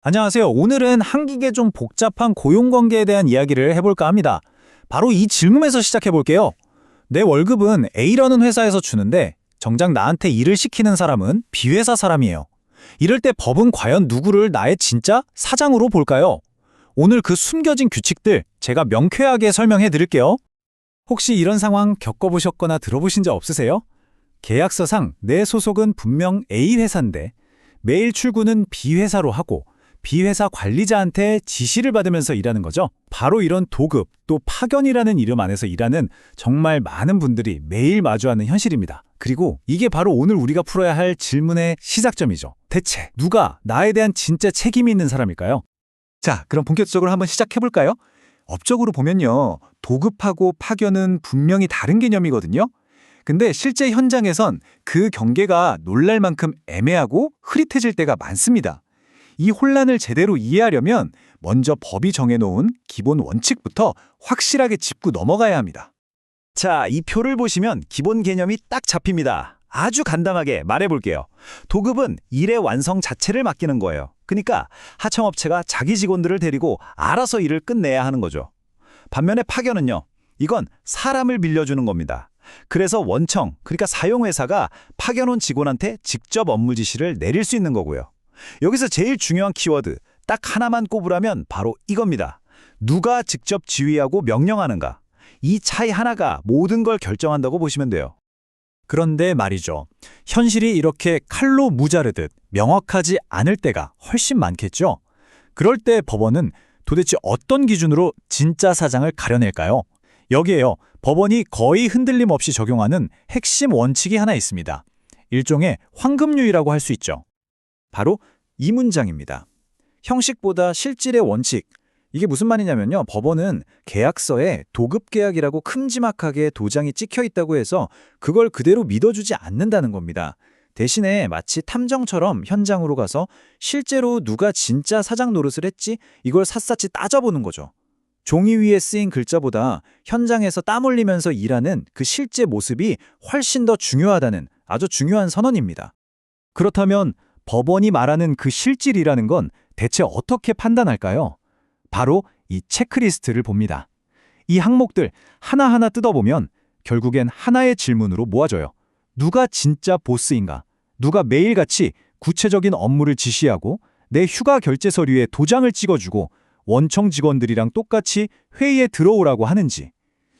안녕하세요. 오늘은 한국의 좀 복잡한 고용관계에 대한 이야기를 해볼까 합니다. 바로 이 질문에서 시작해볼게요. 내 월급은 A라는 회사에서 주는데 정작 나한테 일을 시키는 사람은 B회사 사람이에요. 이럴 때 법은 과연 누구를 나의 진짜 사장으로 볼까요? 오늘 그 숨겨진 규칙들 제가 명쾌하게 설명해 드릴게요. 혹시 이런 상황 겪어보셨거나 들어보신 적 없으세요? 계약서상 내 소속은 분명 A 회사인데 매일 출근은 B 회사로 하고 B회사 관리자한테 지시를 받으면서 일하는 거죠. 바로 이런 도급, 또 파견이라는 이름 안에서 일하는 정말 많은 분들이 매일 마주하는 현실입니다. 그리고 이게 바로 오늘 우리가 풀어야 할 질문의 시작점이죠. 대체 누가 나에 대한 진짜 책임이 있는 사람일까요? 자, 그럼 본격적으로 한번 시작해볼까요? 업적으로 보면요, 도급하고 파견은 분명히 다른 개념이거든요. 근데 실제 현장에선 그 경계가 놀랄 만큼 애매하고 흐릿해질 때가 많습니다. 이 혼란을 제대로 이해하려면 먼저 법이 정해놓은 기본 원칙부터 확실하게 짚고 넘어가야 합니다. 자, 이 표를 보시면 기본 개념이 딱 잡힙니다. 아주 간단하게 말해볼게요. 도급은 일의 완성 자체를 맡기는 거예요. 그러니까 하청업체가 자기 직원들을 데리고 알아서 일을 끝내야 하는 거죠. 반면에 파견은요, 이건 사람을 빌려주는 겁니다. 그래서 원청, 그러니까 사용회사가 파견 온 직원한테 직접 업무 지시를 내릴 수 있는 거고요. 여기서 제일 중요한 키워드, 딱 하나만 꼽으라면 바로 이겁니다. 누가 직접 지휘하고 명령하는가? 이 차이 하나가 모든 걸 결정한다고 보시면 돼요. 그런데 말이죠. 현실이 이렇게 칼로 무자르듯 명확하지 않을 때가 훨씬 많겠죠? 그럴 때 법원은 도대체 어떤 기준으로 진짜 사장을 가려낼까요? 여기에요. 법원이 거의 흔들림 없이 적용하는 핵심 원칙이 하나 있습니다. 일종의 황금률이라고 할 수 있죠. 바로 이 문장입니다. 형식보다 실질의 원칙. 이게 무슨 말이냐면요. 법원은 계약서에 도급계약이라고 큼지막하게 도장이 찍혀 있다고 해서 그걸 그대로 믿어주지 않는다는 겁니다. 대신에 마치 탐정처럼 현장으로 가서 실제로 누가 진짜 사장 노릇을 했지 이걸 샅샅이 따져보는 거죠. 종이 위에 쓰인 글자보다 현장에서 땀 흘리면서 일하는 그 실제 모습이 훨씬 더 중요하다는 아주 중요한 선언입니다. 그렇다면 법원이 말하는 그 실질이라는 건 대체 어떻게 판단할까요? 바로 이 체크리스트를 봅니다. 이 항목들 하나하나 뜯어보면 결국엔 하나의 질문으로 모아져요. 누가 진짜 보스인가? 누가 매일같이 구체적인 업무를 지시하고 내 휴가 결제 서류에 도장을 찍어주고 원청 직원들이랑 똑같이 회의에 들어오라고 하는지,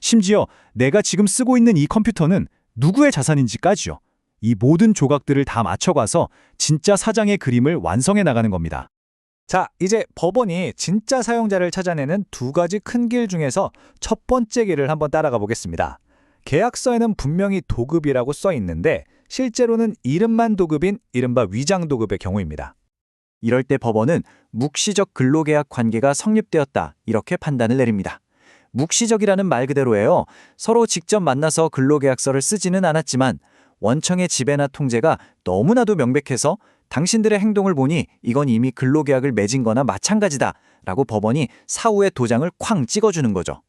심지어 내가 지금 쓰고 있는 이 컴퓨터는 누구의 자산인지까지요. 이 모든 조각들을 다 맞춰가서 진짜 사장의 그림을 완성해 나가는 겁니다. 자, 이제 법원이 진짜 사용자를 찾아내는 두 가지 큰 길 중에서 첫 번째 길을 한번 따라가 보겠습니다. 계약서에는 분명히 도급이라고 써 있는데 실제로는 이름만 도급인 이른바 위장 도급의 경우입니다. 이럴 때 법원은 묵시적 근로계약 관계가 성립되었다 이렇게 판단을 내립니다. 묵시적이라는 말 그대로예요. 서로 직접 만나서 근로계약서를 쓰지는 않았지만 원청의 지배나 통제가 너무나도 명백해서 당신들의 행동을 보니 이건 이미 근로계약을 맺은 거나 마찬가지다 라고 법원이 사후에 도장을 쾅 찍어주는 거죠.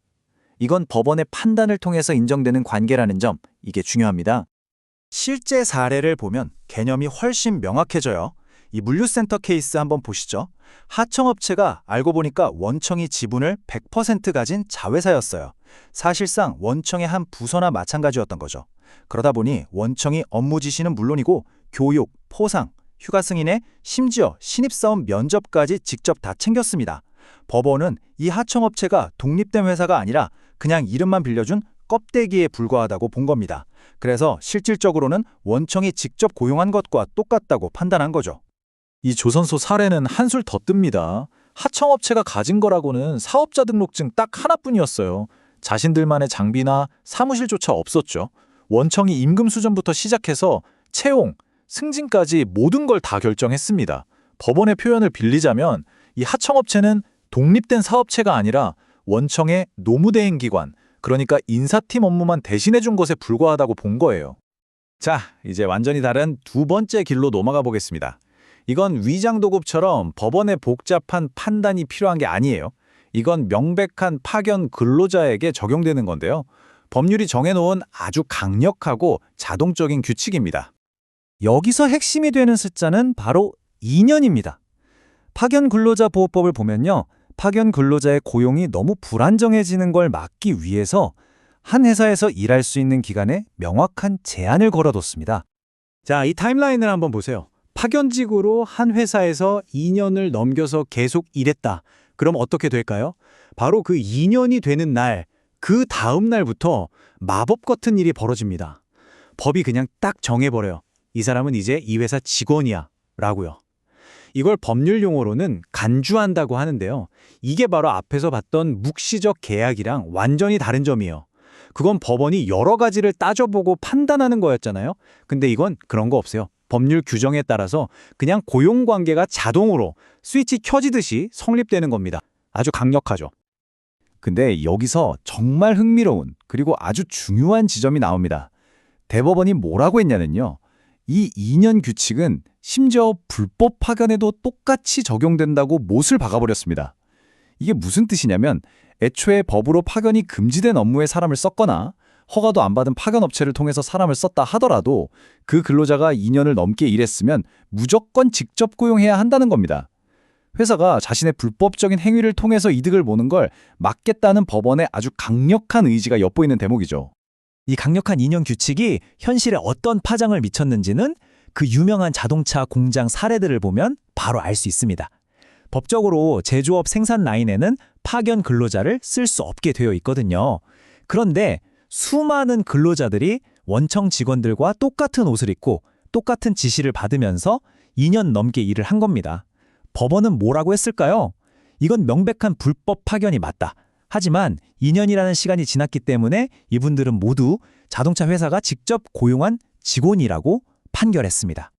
이건 법원의 판단을 통해서 인정되는 관계라는 점, 이게 중요합니다. 실제 사례를 보면 개념이 훨씬 명확해져요. 이 물류센터 케이스 한번 보시죠. 하청업체가 알고 보니까 원청이 지분을 100% 가진 자회사였어요. 사실상 원청의 한 부서나 마찬가지였던 거죠. 그러다 보니 원청이 업무 지시는 물론이고 교육, 포상, 휴가 승인에 심지어 신입사원 면접까지 직접 다 챙겼습니다. 법원은 이 하청업체가 독립된 회사가 아니라 그냥 이름만 빌려준 껍데기에 불과하다고 본 겁니다. 그래서 실질적으로는 원청이 직접 고용한 것과 똑같다고 판단한 거죠. 이 조선소 사례는 한술 더 뜹니다. 하청업체가 가진 거라고는 사업자 등록증 딱 하나뿐이었어요. 자신들만의 장비나 사무실조차 없었죠. 원청이 임금 수정부터 시작해서 채용, 승진까지 모든 걸 다 결정했습니다. 법원의 표현을 빌리자면 이 하청업체는 독립된 사업체가 아니라 원청의 노무대행기관, 그러니까 인사팀 업무만 대신해준 것에 불과하다고 본 거예요. 자, 이제 완전히 다른 두 번째 길로 넘어가 보겠습니다. 이건 위장도급처럼 법원의 복잡한 판단이 필요한 게 아니에요. 이건 명백한 파견 근로자에게 적용되는 건데요. 법률이 정해놓은 아주 강력하고 자동적인 규칙입니다. 여기서 핵심이 되는 숫자는 바로 2년입니다. 파견 근로자 보호법을 보면요. 파견 근로자의 고용이 너무 불안정해지는 걸 막기 위해서 한 회사에서 일할 수 있는 기간에 명확한 제한을 걸어뒀습니다. 자, 이 타임라인을 한번 보세요. 파견직으로 한 회사에서 2년을 넘겨서 계속 일했다. 그럼 어떻게 될까요? 바로 그 2년이 되는 날, 그 다음 날부터 마법 같은 일이 벌어집니다. 법이 그냥 딱 정해버려요. 이 사람은 이제 이 회사 직원이야. 라고요. 이걸 법률 용어로는 간주한다고 하는데요. 이게 바로 앞에서 봤던 묵시적 계약이랑 완전히 다른 점이에요. 그건 법원이 여러 가지를 따져보고 판단하는 거였잖아요. 근데 이건 그런 거 없어요. 법률 규정에 따라서 그냥 고용관계가 자동으로 스위치 켜지듯이 성립되는 겁니다. 아주 강력하죠. 근데 여기서 정말 흥미로운 그리고 아주 중요한 지점이 나옵니다. 대법원이 뭐라고 했냐면요. 이 2년 규칙은 심지어 불법 파견에도 똑같이 적용된다고 못을 박아버렸습니다. 이게 무슨 뜻이냐면 애초에 법으로 파견이 금지된 업무에 사람을 썼거나 허가도 안 받은 파견 업체를 통해서 사람을 썼다 하더라도 그 근로자가 2년을 넘게 일했으면 무조건 직접 고용해야 한다는 겁니다. 회사가 자신의 불법적인 행위를 통해서 이득을 보는 걸 막겠다는 법원의 아주 강력한 의지가 엿보이는 대목이죠. 이 강력한 2년 규칙이 현실에 어떤 파장을 미쳤는지는 그 유명한 자동차 공장 사례들을 보면 바로 알 수 있습니다. 법적으로 제조업 생산 라인에는 파견 근로자를 쓸 수 없게 되어 있거든요. 그런데 수많은 근로자들이 원청 직원들과 똑같은 옷을 입고 똑같은 지시를 받으면서 2년 넘게 일을 한 겁니다. 법원은 뭐라고 했을까요? 이건 명백한 불법 파견이 맞다. 하지만 2년이라는 시간이 지났기 때문에 이분들은 모두 자동차 회사가 직접 고용한 직원이라고 판결했습니다.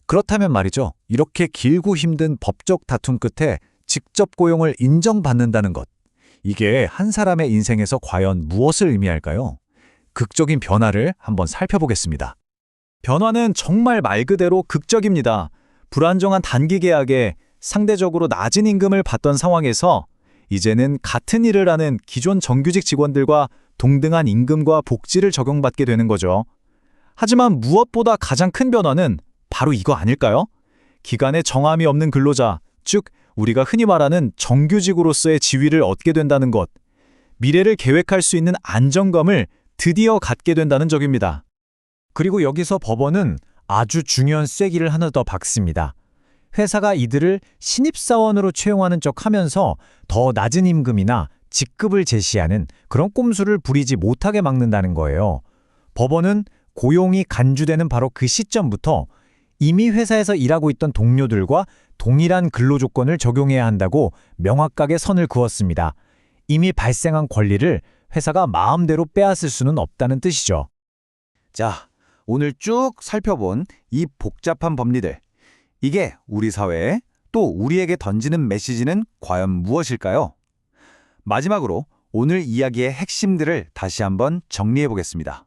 그렇다면 말이죠. 이렇게 길고 힘든 법적 다툼 끝에 직접 고용을 인정받는다는 것. 이게 한 사람의 인생에서 과연 무엇을 의미할까요? 극적인 변화를 한번 살펴보겠습니다. 변화는 정말 말 그대로 극적입니다. 불안정한 단기 계약에 상대적으로 낮은 임금을 받던 상황에서 이제는 같은 일을 하는 기존 정규직 직원들과 동등한 임금과 복지를 적용받게 되는 거죠. 하지만 무엇보다 가장 큰 변화는 바로 이거 아닐까요? 기간에 정함이 없는 근로자, 즉 우리가 흔히 말하는 정규직으로서의 지위를 얻게 된다는 것, 미래를 계획할 수 있는 안정감을 드디어 갖게 된다는 점입니다. 그리고 여기서 법원은 아주 중요한 쐐기를 하나 더 박습니다. 회사가 이들을 신입사원으로 채용하는 척 하면서 더 낮은 임금이나 직급을 제시하는 그런 꼼수를 부리지 못하게 막는다는 거예요. 법원은 고용이 간주되는 바로 그 시점부터 이미 회사에서 일하고 있던 동료들과 동일한 근로조건을 적용해야 한다고 명확하게 선을 그었습니다. 이미 발생한 권리를 회사가 마음대로 빼앗을 수는 없다는 뜻이죠. 자, 오늘 쭉 살펴본 이 복잡한 법리들. 이게 우리 사회에 또 우리에게 던지는 메시지는 과연 무엇일까요? 마지막으로 오늘 이야기의 핵심들을 다시 한번 정리해 보겠습니다.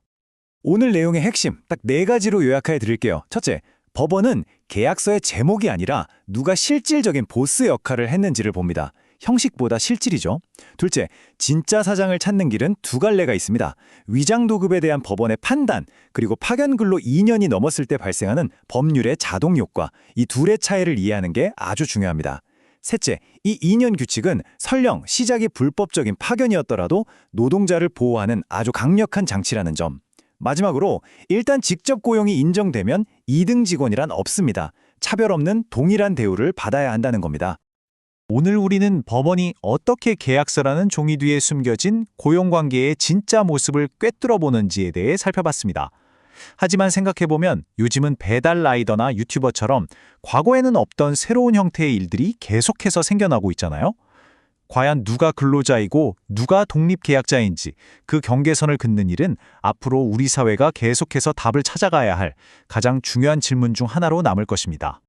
오늘 내용의 핵심 딱 4가지로 요약해 드릴게요. 첫째, 법원은 계약서의 제목이 아니라 누가 실질적인 보스 역할을 했는지를 봅니다. 형식보다 실질이죠. 둘째, 진짜 사장을 찾는 길은 2갈래가 있습니다. 위장도급에 대한 법원의 판단, 그리고 파견 근로 2년이 넘었을 때 발생하는 법률의 자동 효과, 이 둘의 차이를 이해하는 게 아주 중요합니다. 셋째, 이 2년 규칙은 설령 시작이 불법적인 파견이었더라도 노동자를 보호하는 아주 강력한 장치라는 점. 마지막으로 일단 직접 고용이 인정되면 2등 직원이란 없습니다. 차별 없는 동일한 대우를 받아야 한다는 겁니다. 오늘 우리는 법원이 어떻게 계약서라는 종이 뒤에 숨겨진 고용관계의 진짜 모습을 꿰뚫어 보는지에 대해 살펴봤습니다. 하지만 생각해보면 요즘은 배달 라이더나 유튜버처럼 과거에는 없던 새로운 형태의 일들이 계속해서 생겨나고 있잖아요. 과연 누가 근로자이고 누가 독립계약자인지 그 경계선을 긋는 일은 앞으로 우리 사회가 계속해서 답을 찾아가야 할 가장 중요한 질문 중 하나로 남을 것입니다.